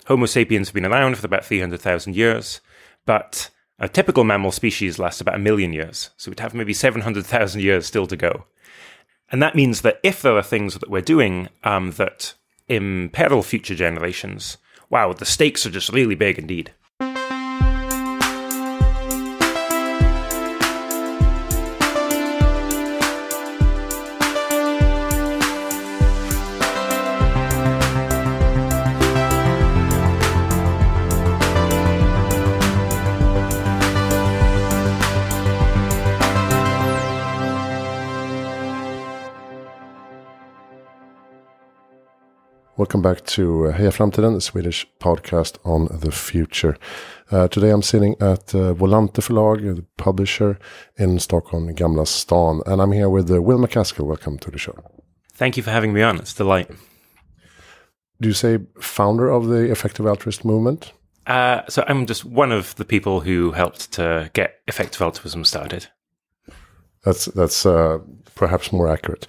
Homo sapiens have been around for about 300,000 years, but a typical mammal species lasts about 1 million years. So we'd have maybe 700,000 years still to go. And that means that if there are things that we're doing that imperil future generations, wow, the stakes are just really big indeed. Welcome back to Heja Framtiden, the Swedish podcast on the future. Today I'm sitting at Volante förlag, the publisher in Stockholm, Gamla stan. And I'm here with Will MacAskill. Welcome to the show. Thank you for having me on. It's a delight. Do you say founder of the Effective Altruist movement? So I'm just one of the people who helped to get effective altruism started. That's perhaps more accurate.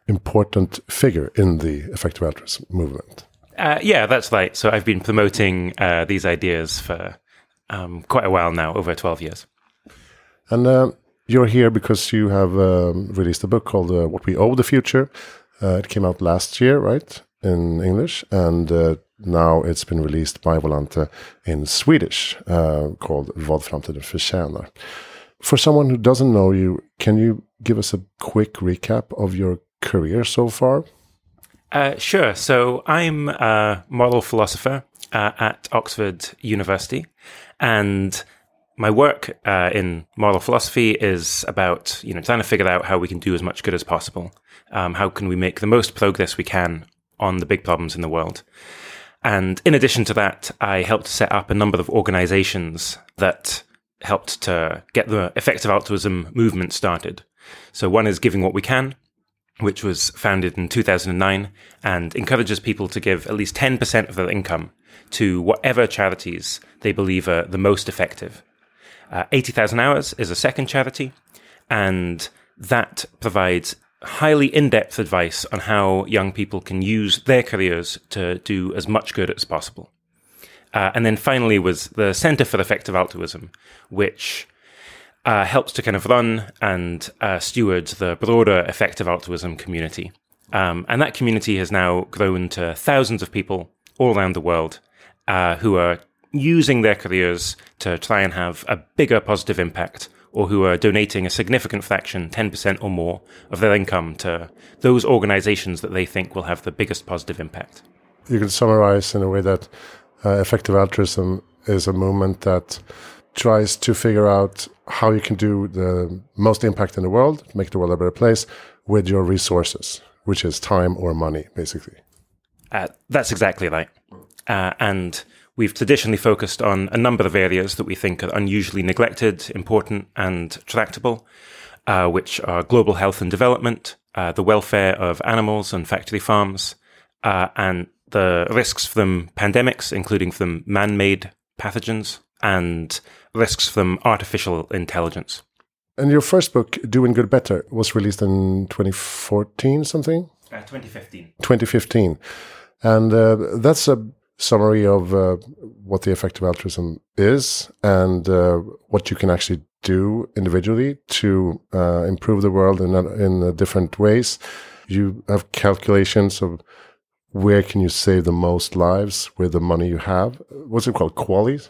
Important figure in the effective altruism movement. Yeah, that's right. So I've been promoting these ideas for quite a while now, over 12 years. And you're here because you have released a book called What We Owe the Future. It came out last year, right, in English, and now it's been released by Volante in Swedish, called Vad framtiden förtjänar. For someone who doesn't know you, can you give us a quick recap of your career so far? Sure. So I'm a moral philosopher at Oxford University, and my work in moral philosophy is about trying to figure out how we can do as much good as possible. How can we make the most progress we can on the big problems in the world? And in addition to that, I helped set up a number of organizations that helped to get the effective altruism movement started. So one is Giving What We Can, which was founded in 2009 and encourages people to give at least 10% of their income to whatever charities they believe are the most effective. 80,000 Hours is a second charity, and that provides highly in-depth advice on how young people can use their careers to do as much good as possible. And then finally was the Center for Effective Altruism, which helps to kind of run and steward the broader effective altruism community. And that community has now grown to thousands of people all around the world who are using their careers to try and have a bigger positive impact, or who are donating a significant fraction, 10% or more, of their income to those organizations that they think will have the biggest positive impact. You could summarize in a way that effective altruism is a movement that tries to figure out how you can do the most impact in the world, make the world a better place, with your resources, which is time or money, basically. That's exactly right. And we've traditionally focused on a number of areas that we think are unusually neglected, important, and tractable, which are global health and development, the welfare of animals and factory farms, and the risks from pandemics, including from man-made pathogens, and risks from artificial intelligence. And your first book, Doing Good Better, was released in 2014, something? 2015. 2015. And that's a summary of what the effective altruism is and what you can actually do individually to improve the world in different ways. You have calculations of where can you save the most lives with the money you have. What's it called? QALY?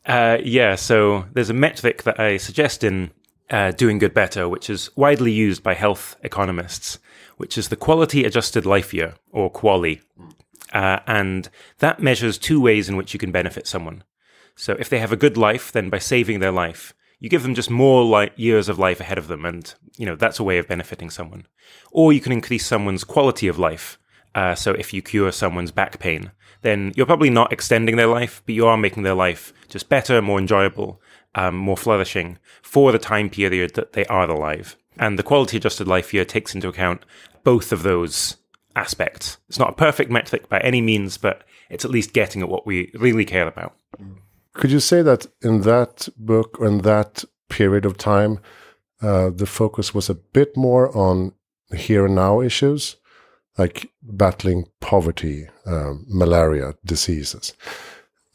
Yeah, so there's a metric that I suggest in Doing Good Better, which is widely used by health economists, which is the Quality Adjusted Life Year, or QALY. And that measures two ways in which you can benefit someone. So if they have a good life, then by saving their life, you give them just more years of life ahead of them, and that's a way of benefiting someone. Or you can increase someone's quality of life. So if you cure someone's back pain, then you're probably not extending their life, but you are making their life just better, more enjoyable, more flourishing for the time period that they are alive. And the Quality Adjusted Life Year takes into account both of those aspects. It's not a perfect metric by any means, but it's at least getting at what we really care about. Could you say that in that book, or in that period of time, the focus was a bit more on here and now issues, like battling poverty, malaria, diseases,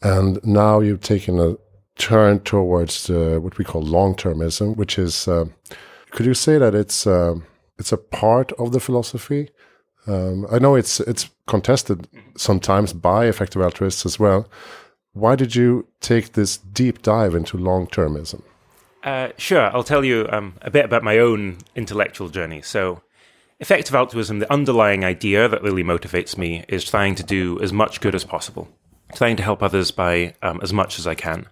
And now you've taken a turn towards what we call long-termism, which is, could you say that it's a part of the philosophy? I know it's contested sometimes by effective altruists as well. Why did you take this deep dive into long-termism? Sure, I'll tell you a bit about my own intellectual journey. So, effective altruism, the underlying idea that really motivates me is trying to do as much good as possible, trying to help others by as much as I can.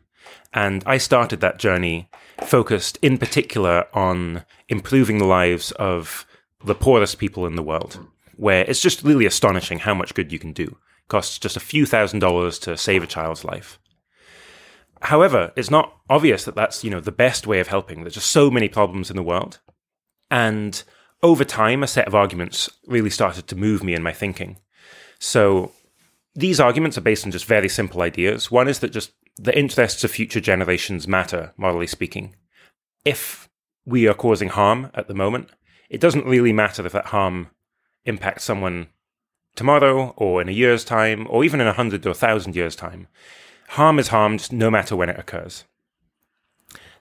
And I started that journey focused in particular on improving the lives of the poorest people in the world, where it's just really astonishing how much good you can do. It costs just a few $1,000s to save a child's life. However, it's not obvious that that's, the best way of helping. There's just so many problems in the world. And over time, a set of arguments really started to move me in my thinking. So these arguments are based on just very simple ideas. One is that just the interests of future generations matter, morally speaking. If we are causing harm at the moment, it doesn't really matter if that harm impacts someone tomorrow or in a year's time or even in 100 or 1,000 years' time. Harm is harm just no matter when it occurs.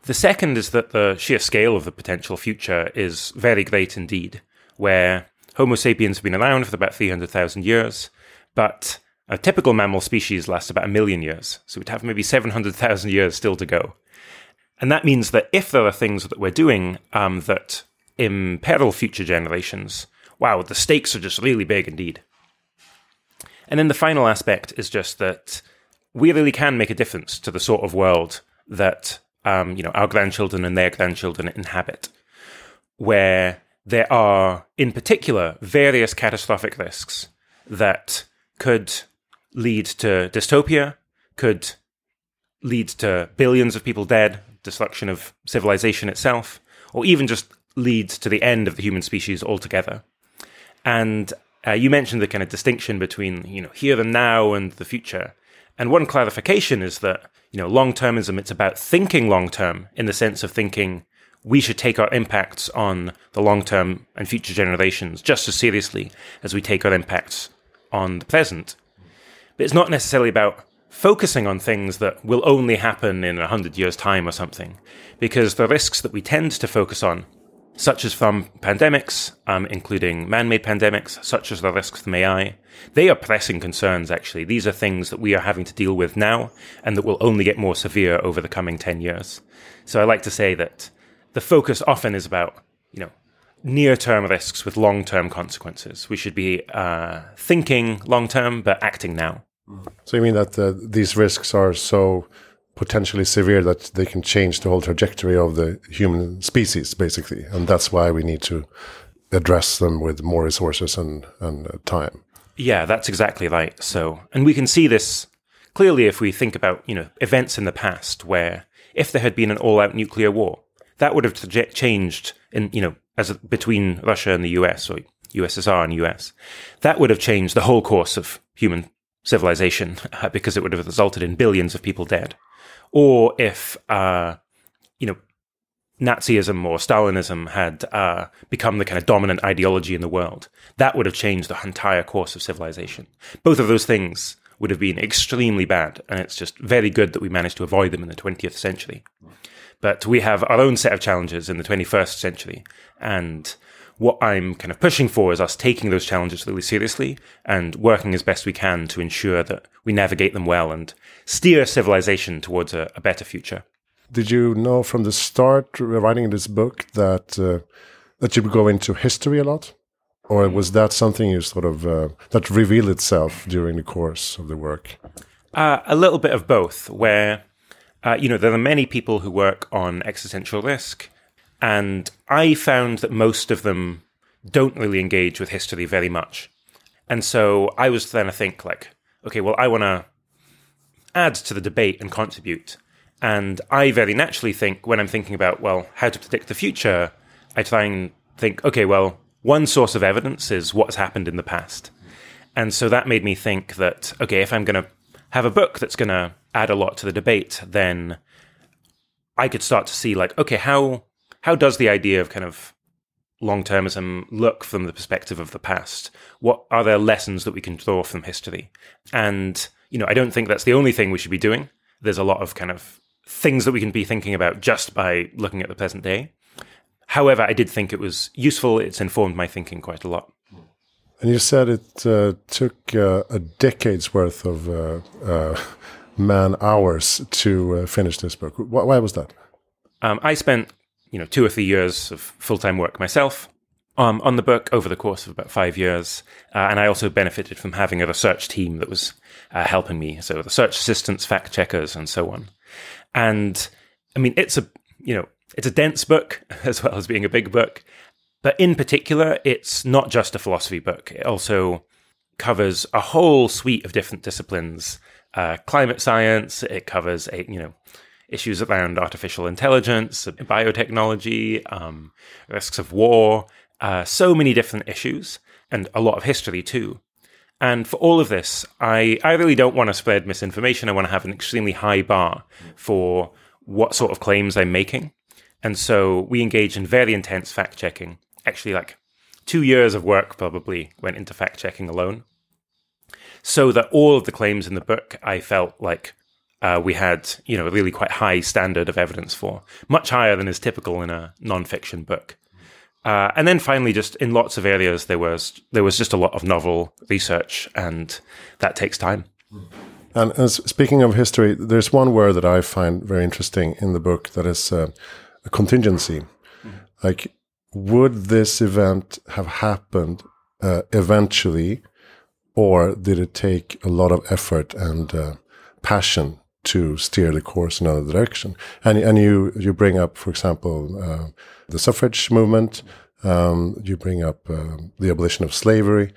The second is that the sheer scale of the potential future is very great indeed, where Homo sapiens have been around for about 300,000 years, but a typical mammal species lasts about 1 million years, so we'd have maybe 700,000 years still to go. And that means that if there are things that we're doing that imperil future generations, wow, the stakes are just really big indeed. And then the final aspect is just that we really can make a difference to the sort of world that our grandchildren and their grandchildren inhabit, where there are, in particular, various catastrophic risks that could lead to dystopia, could lead to billions of people dead, destruction of civilization itself, or even just lead to the end of the human species altogether. And you mentioned the kind of distinction between, here and now and the future. And one clarification is that, long-termism, it's about thinking long-term in the sense of thinking we should take our impacts on the long-term and future generations just as seriously as we take our impacts on the present. But it's not necessarily about focusing on things that will only happen in 100 years' time or something, because the risks that we tend to focus on, such as from pandemics, including man-made pandemics, such as the risks from AI, they are pressing concerns, actually. These are things that we are having to deal with now and that will only get more severe over the coming 10 years. So I like to say that the focus often is about, near-term risks with long-term consequences. We should be thinking long-term, but acting now. So you mean that these risks are so potentially severe that they can change the whole trajectory of the human species, basically, and that's why we need to address them with more resources and time. Yeah, that's exactly right. So, and we can see this clearly if we think about, events in the past where if there had been an all-out nuclear war, that would have changed in, between Russia and the US or USSR and US. That would have changed the whole course of human civilization because it would have resulted in billions of people dead. Or if, Nazism or Stalinism had become the kind of dominant ideology in the world, that would have changed the entire course of civilization. Both of those things would have been extremely bad, and it's just very good that we managed to avoid them in the 20th century. But we have our own set of challenges in the 21st century, and what I'm kind of pushing for is us taking those challenges really seriously and working as best we can to ensure that we navigate them well and steer civilization towards a better future. Did you know from the start, writing this book, that you would go into history a lot? Or was that something you sort of, that revealed itself during the course of the work? A little bit of both, where, there are many people who work on existential risk, and I found that most of them don't really engage with history very much. And so I was then to think okay, well, I want to add to the debate and contribute. And I very naturally think, when I'm thinking about, how to predict the future, I try and think, okay, well, one source of evidence is what's happened in the past. And so that made me think that, okay, if I'm going to have a book that's going to add a lot to the debate, then I could start to see, okay, how does the idea of kind of long-termism look from the perspective of the past? What are there lessons that we can draw from history? And I don't think that's the only thing we should be doing. There's a lot of kind of things that we can be thinking about just by looking at the present day. However, I did think it was useful. It's informed my thinking quite a lot. And you said it took a decade's worth of man hours to finish this book. Why was that? I spent 2 or 3 years of full-time work myself on the book over the course of about 5 years. And I also benefited from having a research team that was helping me. So research assistants, fact checkers, and so on. And I mean, it's a dense book as well as being a big book. But in particular, it's not just a philosophy book. It also covers a whole suite of different disciplines. Climate science, it covers issues around artificial intelligence, biotechnology, risks of war, so many different issues, and a lot of history too. And for all of this, I really don't want to spread misinformation. I want to have an extremely high bar for what sort of claims I'm making. And so we engage in very intense fact-checking. Actually, 2 years of work probably went into fact-checking alone. So that all of the claims in the book, I felt like we had, a really quite high standard of evidence for, much higher than is typical in a non-fiction book. And then finally, just in lots of areas, there was just a lot of novel research, and that takes time. And speaking of history, there's one word that I find very interesting in the book that is a contingency. Like, would this event have happened eventually, or did it take a lot of effort and passion to steer the course in another direction? And you bring up, for example, the suffrage movement. You bring up the abolition of slavery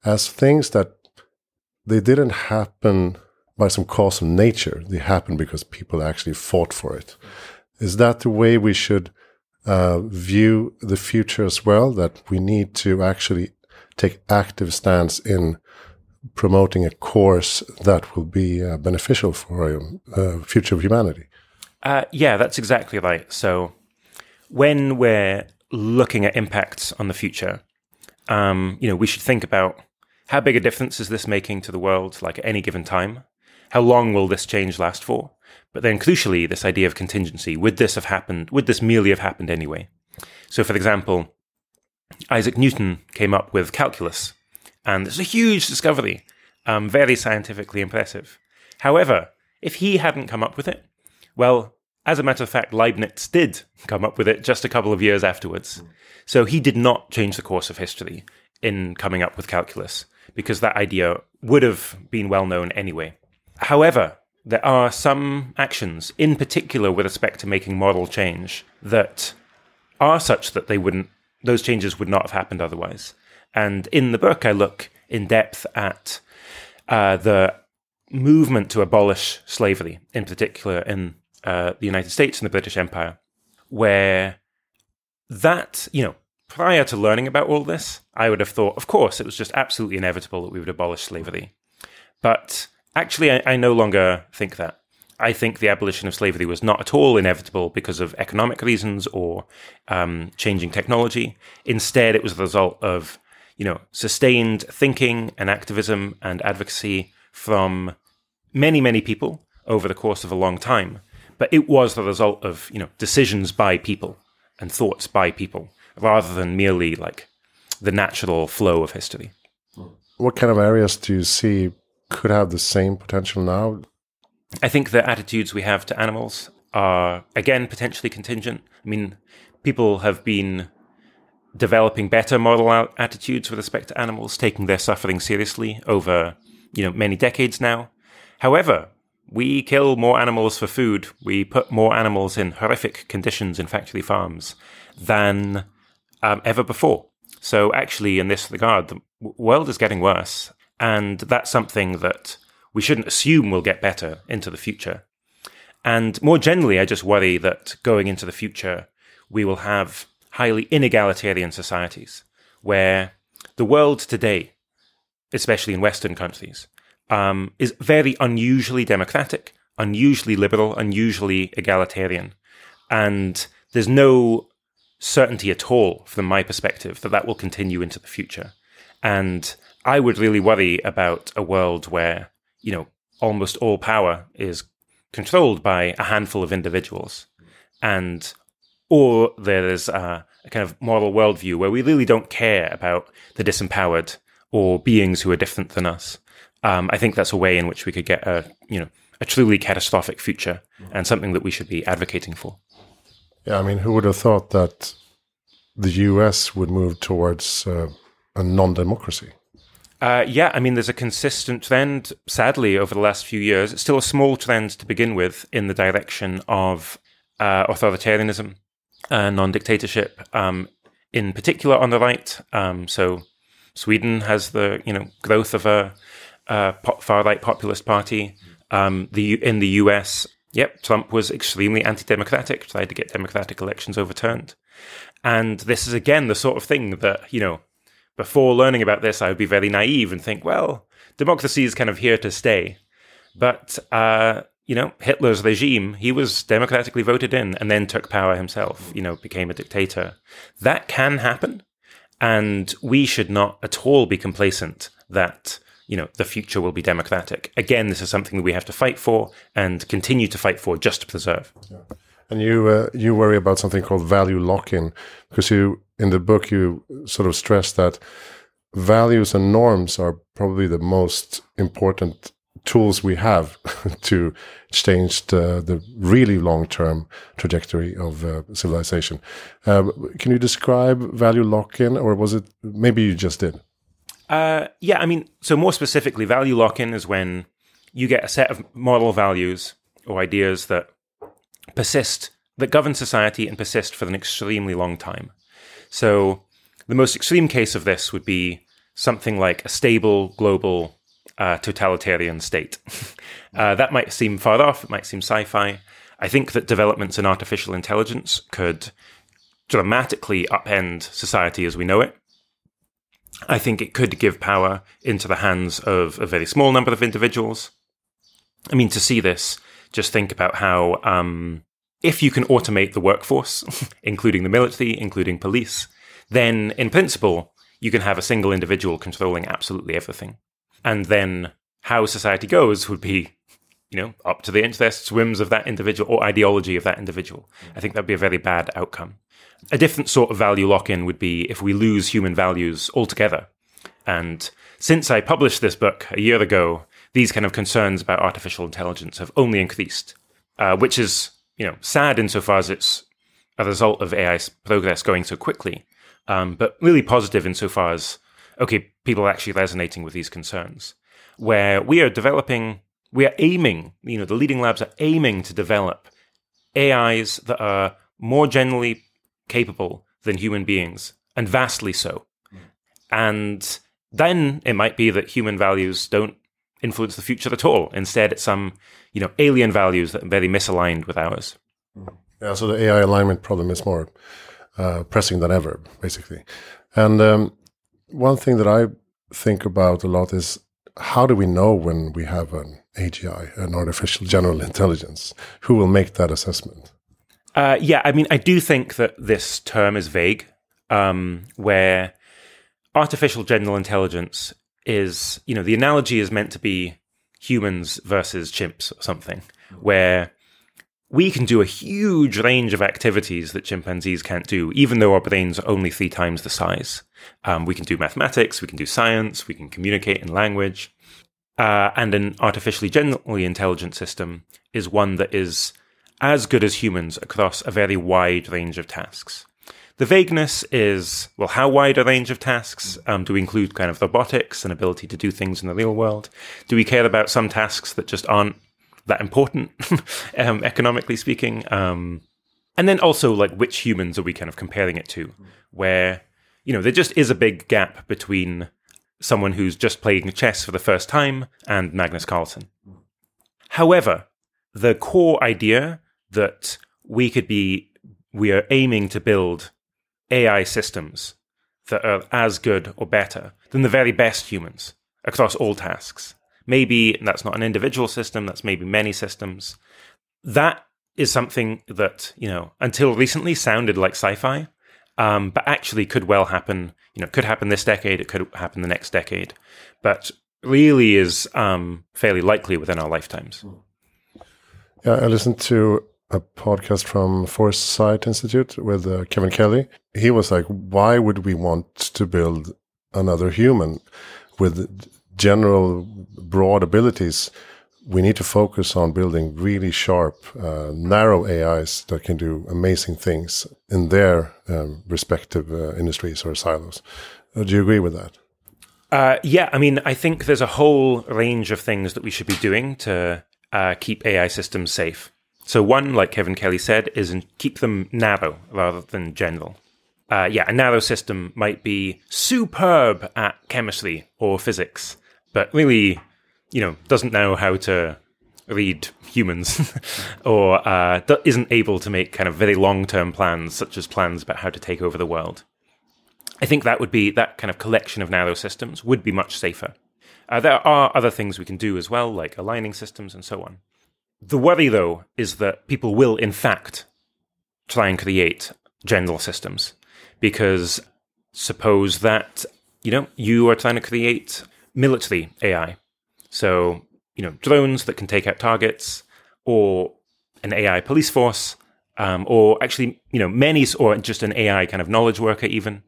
as things that they didn't happen by some cause of nature. They happened because people actually fought for it. Is that the way we should view the future as well? That we need to actually take active stance in promoting a course that will be beneficial for future of humanity? Yeah, that's exactly right. So when we're looking at impacts on the future, we should think about how big a difference is this making to the world, at any given time? How long will this change last for? But then crucially, this idea of contingency. Would this have happened? Would this merely have happened anyway? So for example, Isaac Newton came up with calculus, and it's a huge discovery, very scientifically impressive. However, if he hadn't come up with it, well, as a matter of fact, Leibniz did come up with it just a couple of years afterwards. So he did not change the course of history in coming up with calculus, because that idea would have been well known anyway. However, there are some actions, in particular with respect to making moral change, that are such that those changes would not have happened otherwise. And in the book, I look in depth at the movement to abolish slavery, in particular in the United States and the British Empire, where that, prior to learning about all this, I would have thought, of course, it was just absolutely inevitable that we would abolish slavery. But actually, I no longer think that. I think the abolition of slavery was not at all inevitable because of economic reasons or changing technology. Instead, it was the result of sustained thinking and activism and advocacy from many, many people over the course of a long time. But it was the result of, decisions by people and thoughts by people, rather than merely the natural flow of history. What kind of areas do you see could have the same potential now? I think the attitudes we have to animals are, again, potentially contingent. I mean, people have been developing better moral attitudes with respect to animals, taking their suffering seriously over, many decades now. However, we kill more animals for food. We put more animals in horrific conditions in factory farms than ever before. So actually, in this regard, the world is getting worse. And that's something that we shouldn't assume will get better into the future. And more generally, I just worry that going into the future, we will have highly inegalitarian societies where the world today, especially in Western countries, is very unusually democratic, unusually liberal, unusually egalitarian. And there's no certainty at all, from my perspective, that that will continue into the future. And I would really worry about a world where, almost all power is controlled by a handful of individuals, or there is a kind of moral worldview where we really don't care about the disempowered or beings who are different than us. I think that's a way in which we could get a truly catastrophic future, and something that we should be advocating for. Yeah, I mean, who would have thought that the US would move towards a non-democracy? Yeah, I mean, there's a consistent trend, sadly, over the last few years. It's still a small trend to begin with in the direction of authoritarianism, non-dictatorship, in particular on the right. So Sweden has the growth of a far-right populist party. In the US, Trump was extremely anti-democratic, tried to get democratic elections overturned. And this is, again, the sort of thing that, before learning about this, I would be very naive and think, well, democracy is kind of here to stay. But, Hitler's regime, he was democratically voted in and then took power himself, became a dictator. That can happen. And we should not at all be complacent that, the future will be democratic. Again, this is something that we have to fight for and continue to fight for just to preserve. Yeah. And you worry about something called value lock-in, because in the book you sort of stress that values and norms are probably the most important tools we have to change the really long-term trajectory of civilization. Can you describe value lock-in, or was it maybe you just did? Yeah, I mean, so more specifically, value lock-in is when you get a set of moral values or ideas that govern society and persist for an extremely long time. So the most extreme case of this would be something like a stable global totalitarian state. That might seem far off, it might seem sci-fi. I think that developments in artificial intelligence could dramatically upend society as we know it. I think it could give power into the hands of a very small number of individuals. I mean, to see this, just think about how if you can automate the workforce, including the military, including police, then in principle, you can have a single individual controlling absolutely everything. And then how society goes would be, up to the interests, whims of that individual or ideology of that individual. I think that'd be a very bad outcome. A different sort of value lock-in would be if we lose human values altogether. And since I published this book a year ago, these kind of concerns about artificial intelligence have only increased, which is, sad insofar as it's a result of AI's progress going so quickly, but really positive insofar as, people are actually resonating with these concerns, where we are aiming, the leading labs are aiming to develop AIs that are more generally capable than human beings, and vastly so. And then it might be that human values don't influence the future at all. Instead, it's some, alien values that are very misaligned with ours. Yeah, so the AI alignment problem is more pressing than ever, basically. And one thing that I think about a lot is, how do we know when we have an AGI, an artificial general intelligence? Who will make that assessment? I do think that this term is vague, where artificial general intelligence is, the analogy is meant to be humans versus chimps or something, where we can do a huge range of activities that chimpanzees can't do, even though our brains are only 3 times the size. We can do mathematics, we can do science, we can communicate in language. And an artificially generally intelligent system is one that is as good as humans across a very wide range of tasks. The vagueness is, well, how wide a range of tasks? Do we include kind of robotics and ability to do things in the real world? Do we care about some tasks that just aren't that important, economically speaking? And then also, like, which humans are we kind of comparing it to? Where, there just is a big gap between someone who's just playing chess for the first time and Magnus Carlsen. However, the core idea that we are aiming to build AI systems that are as good or better than the very best humans across all tasks. Maybe that's not an individual system, that's maybe many systems. That is something that, until recently sounded like sci-fi, but actually could well happen, could happen this decade, it could happen the next decade. But really is fairly likely within our lifetimes. Yeah, I listened to a podcast from Forest Society Institute with Kevin Kelly. He was like, why would we want to build another human with general broad abilities? We need to focus on building really sharp, narrow AIs that can do amazing things in their respective industries or silos. Do you agree with that? Yeah, I mean, I think there's a whole range of things that we should be doing to keep AI systems safe. So one, like Kevin Kelly said, is keep them narrow rather than general. A narrow system might be superb at chemistry or physics, but really, doesn't know how to read humans or isn't able to make kind of very long-term plans, such as plans about how to take over the world. I think that kind of collection of narrow systems would be much safer. There are other things we can do as well, like aligning systems and so on. The worry, though, is that people will, in fact, try and create general systems. Because suppose that, you are trying to create military AI. So, drones that can take out targets, or an AI police force, or actually, or just an AI kind of knowledge worker even.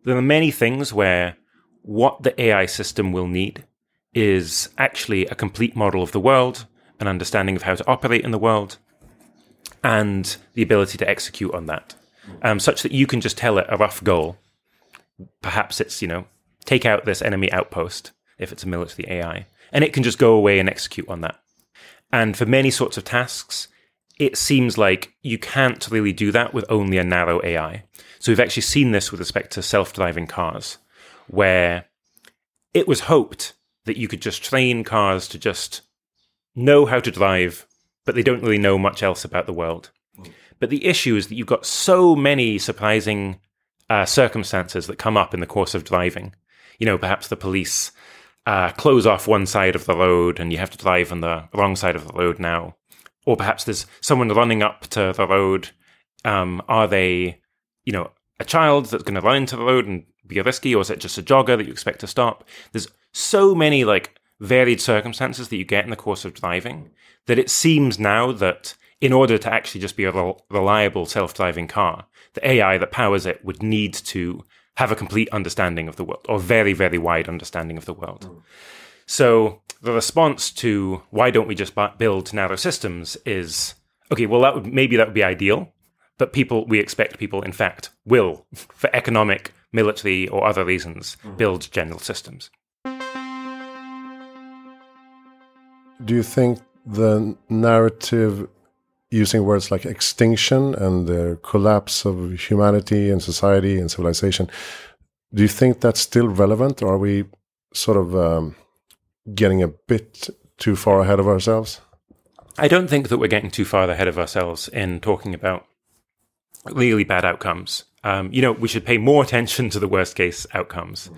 There are many things where what the AI system will need is actually a complete model of the world, an understanding of how to operate in the world, and the ability to execute on that, such that you can just tell it a rough goal. Perhaps it's, take out this enemy outpost, if it's a military AI, and it can just go away and execute on that. And for many sorts of tasks, it seems like you can't really do that with only a narrow AI. So we've actually seen this with respect to self-driving cars, where it was hoped that you could just train cars to just know how to drive, but they don't really know much else about the world. But the issue is that you've got so many surprising circumstances that come up in the course of driving. Perhaps the police close off one side of the road and you have to drive on the wrong side of the road now. Or perhaps there's someone running up to the road. Are they, a child that's going to run into the road and be risky, or is it just a jogger that you expect to stop? There's so many varied circumstances that you get in the course of driving that it seems now that in order to actually just be a reliable self-driving car, the AI that powers it would need to have a complete understanding of the world, or very, very wide understanding of the world. So the response to why don't we just build narrow systems is, okay, well, maybe that would be ideal, but we expect people, in fact, will, for economic, military, or other reasons, build general systems. Do you think the narrative using words like extinction and the collapse of humanity and society and civilization, do you think that's still relevant, or are we sort of getting a bit too far ahead of ourselves? I don't think that we're getting too far ahead of ourselves in talking about really bad outcomes. We should pay more attention to the worst case outcomes.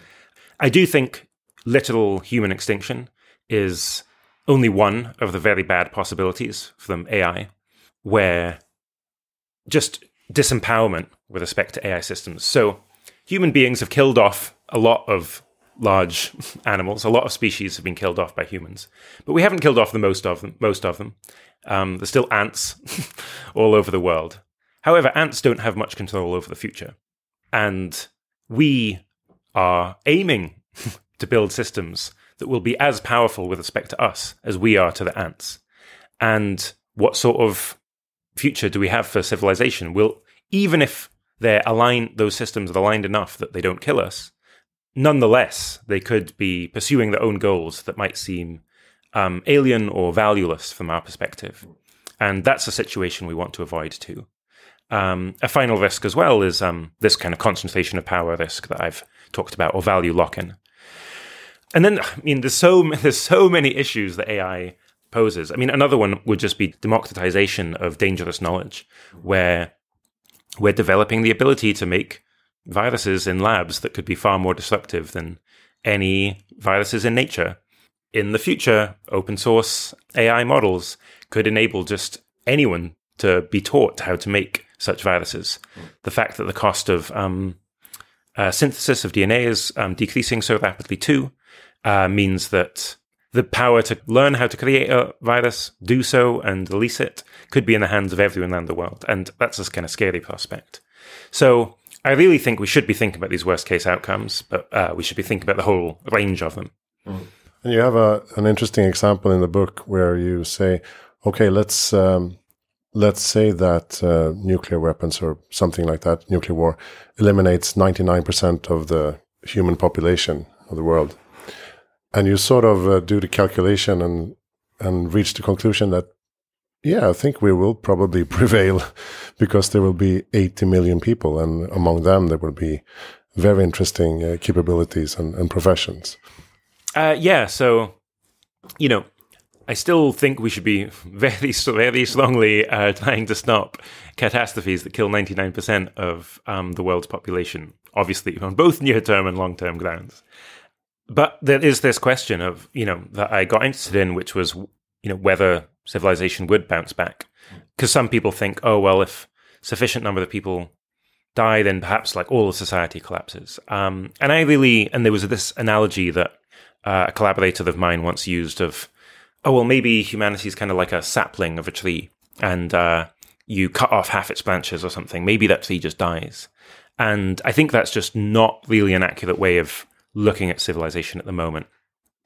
I do think literal human extinction is only one of the very bad possibilities from AI, where just disempowerment with respect to AI systems. So human beings have killed off a lot of large animals. A lot of species have been killed off by humans, but we haven't killed off the most of them. There's still ants all over the world. However, ants don't have much control over the future. And we are aiming to build systems that will be as powerful with respect to us as we are to the ants. And what sort of future do we have for civilization? Even if those systems are aligned enough that they don't kill us, nonetheless, they could be pursuing their own goals that might seem alien or valueless from our perspective. And that's a situation we want to avoid too. A final risk as well is this kind of concentration of power risk that I've talked about, or value lock-in. And then, there's so many issues that AI poses. Another one would just be democratization of dangerous knowledge, where we're developing the ability to make viruses in labs that could be far more disruptive than any viruses in nature. In the future, open source AI models could enable just anyone to be taught how to make such viruses. The fact that the cost of synthesis of DNA is decreasing so rapidly too means that the power to learn how to create a virus, do so, and release it could be in the hands of everyone around the world. And that's a kind of scary prospect. So I really think we should be thinking about these worst-case outcomes, but we should be thinking about the whole range of them. And you have an interesting example in the book where you say, okay, let's say that nuclear weapons or something like that, nuclear war, eliminates 99% of the human population of the world. And you sort of do the calculation and reach the conclusion that, yeah, I think we will probably prevail because there will be 80 million people. And among them, there will be very interesting capabilities and professions. So, I still think we should be very, very strongly trying to stop catastrophes that kill 99% of the world's population, obviously on both near-term and long-term grounds. But there is this question of, that I got interested in, which was, whether civilization would bounce back. Because some people think, oh, well, if sufficient number of people die, then perhaps like all of society collapses. And there was this analogy that a collaborator of mine once used of, oh, well, maybe humanity is kind of like a sapling of a tree, and you cut off half its branches or something. Maybe that tree just dies. And I think that's just not really an accurate way of looking at civilization at the moment.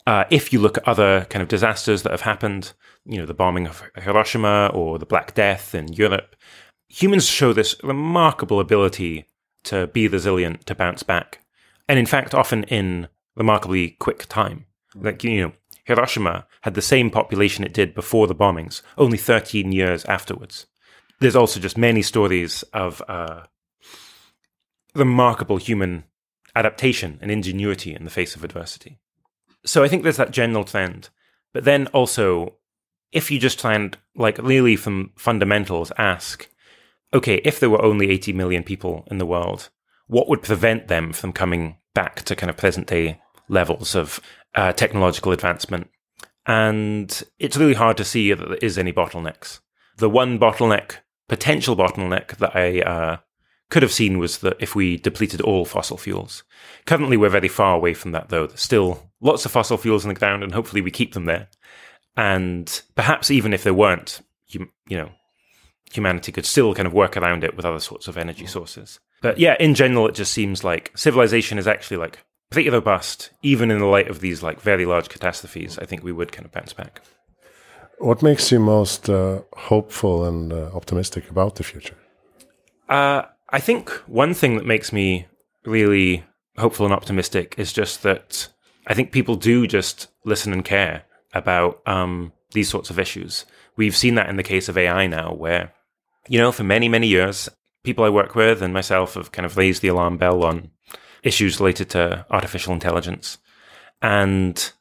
If you look at other kind of disasters that have happened, the bombing of Hiroshima or the Black Death in Europe, humans show this remarkable ability to be resilient, to bounce back. And in fact, often in remarkably quick time. Like, Hiroshima had the same population it did before the bombings, only 13 years afterwards. There's also just many stories of remarkable human adaptation and ingenuity in the face of adversity. So I think there's that general trend. But then also, if you just try and, really from fundamentals ask, okay, if there were only 80 million people in the world, what would prevent them from coming back to kind of present-day levels of technological advancement? And it's really hard to see that there is any bottlenecks. The one potential bottleneck that I could have seen was that if we depleted all fossil fuels. Currently, we're very far away from that, though. There's still lots of fossil fuels in the ground, and hopefully we keep them there. And perhaps even if there weren't, humanity could still kind of work around it with other sorts of energy sources. But yeah, in general, it just seems like civilization is actually pretty robust. Even in the light of these very large catastrophes, I think we would kind of bounce back. What makes you most hopeful and optimistic about the future? I think one thing that makes me really hopeful and optimistic is just that I think people do just listen and care about these sorts of issues. We've seen that in the case of AI now, where, for many, many years, people I work with and myself have kind of raised the alarm bell on issues related to artificial intelligence. And,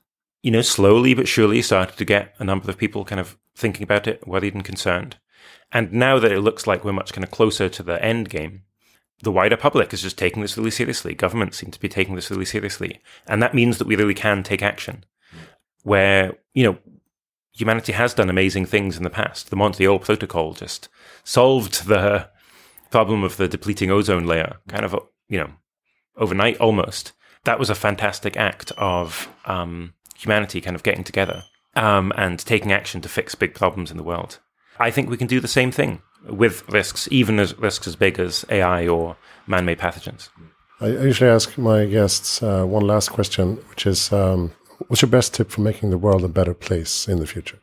slowly but surely started to get a number of people kind of thinking about it, worried and concerned. And now that it looks like we're much kind of closer to the end game, the wider public is just taking this really seriously. Governments seem to be taking this really seriously. And that means that we really can take action. Where, humanity has done amazing things in the past. The Montreal Protocol just solved the problem of the depleting ozone layer, kind of, overnight almost. That was a fantastic act of humanity kind of getting together and taking action to fix big problems in the world. I think we can do the same thing with risks, even as risks as big as AI or man-made pathogens. I usually ask my guests one last question, which is, what's your best tip for making the world a better place in the future?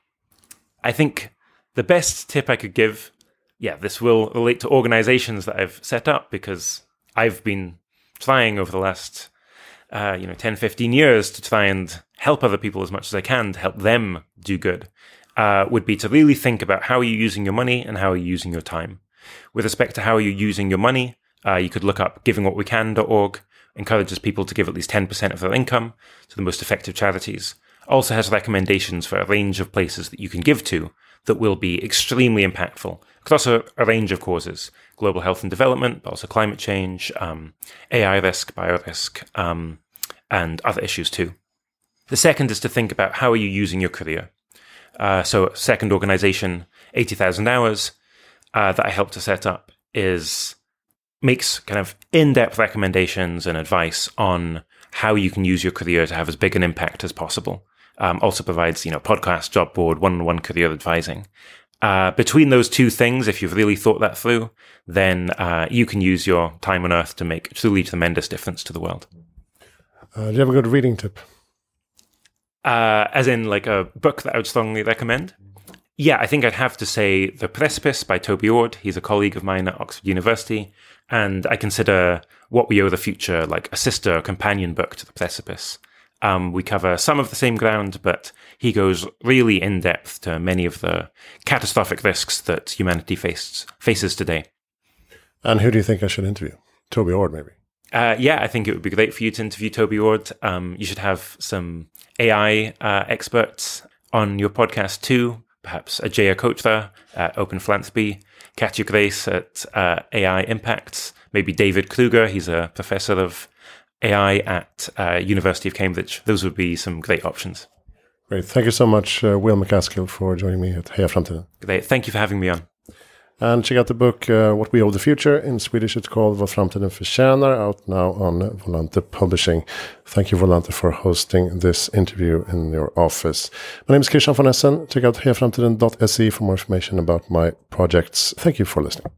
I think the best tip I could give, this will relate to organizations that I've set up, because I've been trying over the last 10, 15 years to try and help other people as much as I can to help them do good, would be to really think about how you're using your money and how you're using your time. With respect to how you're using your money, you could look up givingwhatwecan.org, encourages people to give at least 10% of their income to the most effective charities. Also has recommendations for a range of places that you can give to that will be extremely impactful across a range of causes: global health and development, but also climate change, AI risk, biorisk, and other issues too. The second is to think about how are you using your career. So second organization, 80,000 Hours, that I helped to set up, makes kind of in-depth recommendations and advice on how you can use your career to have as big an impact as possible. Also provides, podcast, job board, one-on-one career advising. Between those two things, if you've really thought that through, then you can use your time on Earth to make a truly tremendous difference to the world. Do you have a good reading tip? As in like a book that I would strongly recommend? Yeah, I think I'd have to say The Precipice by Toby Ord. He's a colleague of mine at Oxford University. And I consider What We Owe the Future like a sister or companion book to The Precipice. We cover some of the same ground, but he goes really in depth to many of the catastrophic risks that humanity faces today. And who do you think I should interview? Toby Ord, maybe? Yeah, I think it would be great for you to interview Toby Ord. You should have some AI experts on your podcast too. Perhaps Ajay Kochra at Open Philanthropy, Katja Grace at AI Impacts, maybe David Kruger, he's a professor of AI at University of Cambridge. Those would be some great options. Great. Thank you so much, Will MacAskill, for joining me at Heja Framtiden. Great. Thank you for having me on. And check out the book, What We Owe the Future. In Swedish, it's called Vad framtiden förtjänar, out now on Volante Publishing. Thank you, Volante, for hosting this interview in your office. My name is Christian von Essen. Check out hejaframtiden.se for more information about my projects. Thank you for listening.